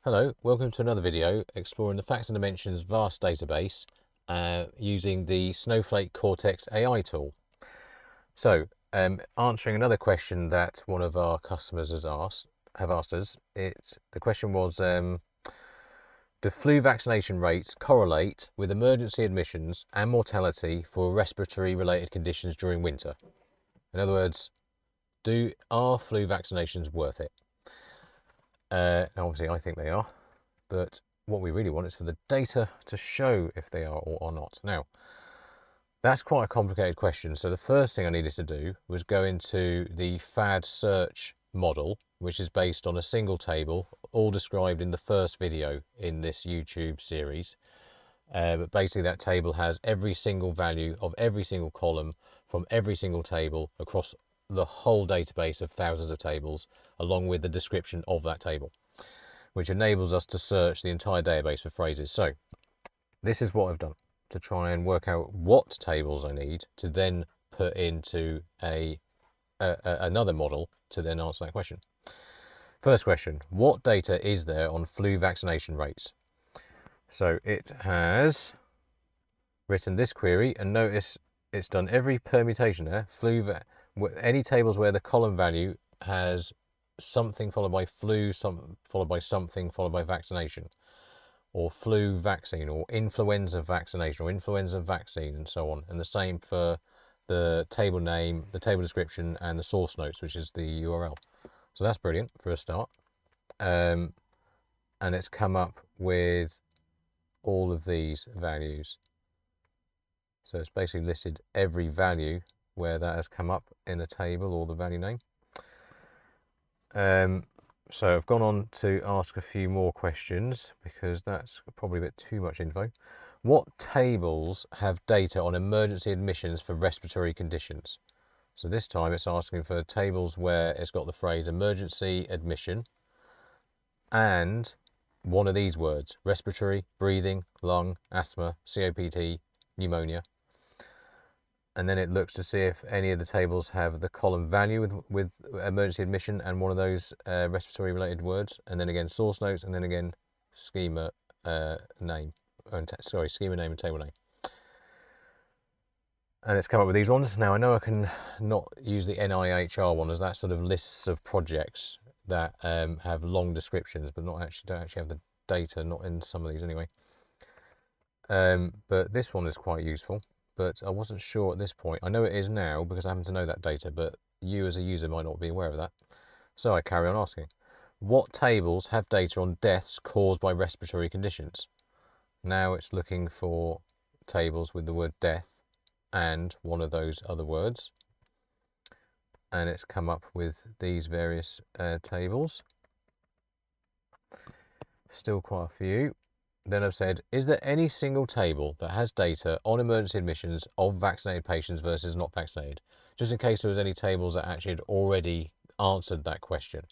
Hello, welcome to another video exploring the Facts and Dimensions vast database using the Snowflake Cortex AI tool. So, answering another question that one of our customers have asked us, the question was, do flu vaccination rates correlate with emergency admissions and mortality for respiratory related conditions during winter? In other words, are flu vaccinations worth it? Obviously I think they are, but what we really want is for the data to show if they are or are not. Now, that's quite a complicated question. So the first thing I needed to do was go into the FAD search model, which is based on a single table, all described in the first video in this YouTube series. But basically that table has every single value of every single column from every single table across the whole database of thousands of tables, along with the description of that table, which enables us to search the entire database for phrases. So this is what I've done to try and work out what tables I need to then put into another model to then answer that question. First question, what data is there on flu vaccination rates? So it has written this query, and notice it's done every permutation there. Any tables where the column value has something followed by flu, followed by something, followed by vaccination, or flu vaccine, or influenza vaccination, or influenza vaccine, and so on. And the same for the table name, the table description, and the source notes, which is the URL. So that's brilliant for a start. And it's come up with all of these values. So it's basically listed every value where that has come up in a table or the value name. So I've gone on to ask a few more questions because that's probably a bit too much info. What tables have data on emergency admissions for respiratory conditions? So this time it's asking for tables where it's got the phrase emergency admission and one of these words: respiratory, breathing, lung, asthma, COPD, pneumonia. And then it looks to see if any of the tables have the column value with emergency admission and one of those respiratory related words, and then again source notes, and then again schema name, schema name and table name. And it's come up with these ones. Now I know I can not use the NIHR one, as that sort of lists of projects that have long descriptions but don't actually have the data, not in some of these anyway. But this one is quite useful. But I wasn't sure at this point. I know it is now because I happen to know that data, but you as a user might not be aware of that. So I carry on asking. What tables have data on deaths caused by respiratory conditions? Now it's looking for tables with the word death and one of those other words. And it's come up with these various tables. Still quite a few. Then I've said, is there any single table that has data on emergency admissions of vaccinated patients versus not vaccinated? Just in case there was any tables that actually had already answered that question.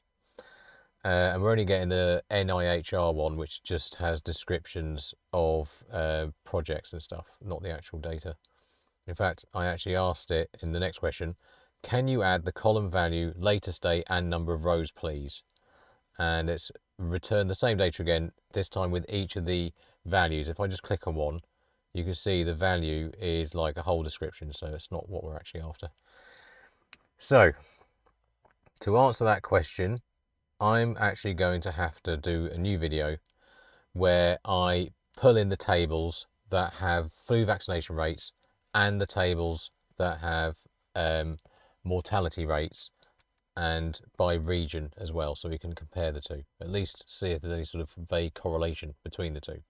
And we're only getting the NIHR one, which just has descriptions of projects and stuff, not the actual data. In fact, I actually asked it in the next question, can you add the column value, latest date, and number of rows, please? And it's returned the same data again, this time with each of the values. If I just click on one, you can see the value is like a whole description, so it's not what we're actually after. So to answer that question, I'm actually going to have to do a new video where I pull in the tables that have flu vaccination rates and the tables that have mortality rates, and by region as well, so we can compare the two, at least see if there's any sort of vague correlation between the two.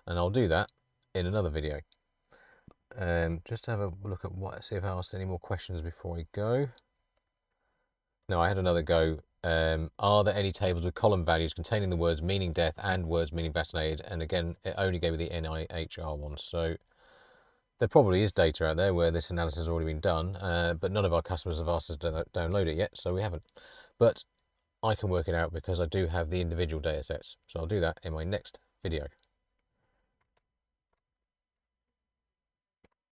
And I'll do that in another video. Just to have a look at see if I asked any more questions before I go. No, I had another go. Are there any tables with column values containing the words meaning death and words meaning vaccinated? And again, it only gave me the NIHR one. So there probably is data out there where this analysis has already been done, but none of our customers have asked us to download it yet, so we haven't. But I can work it out because I do have the individual data sets. So I'll do that in my next video.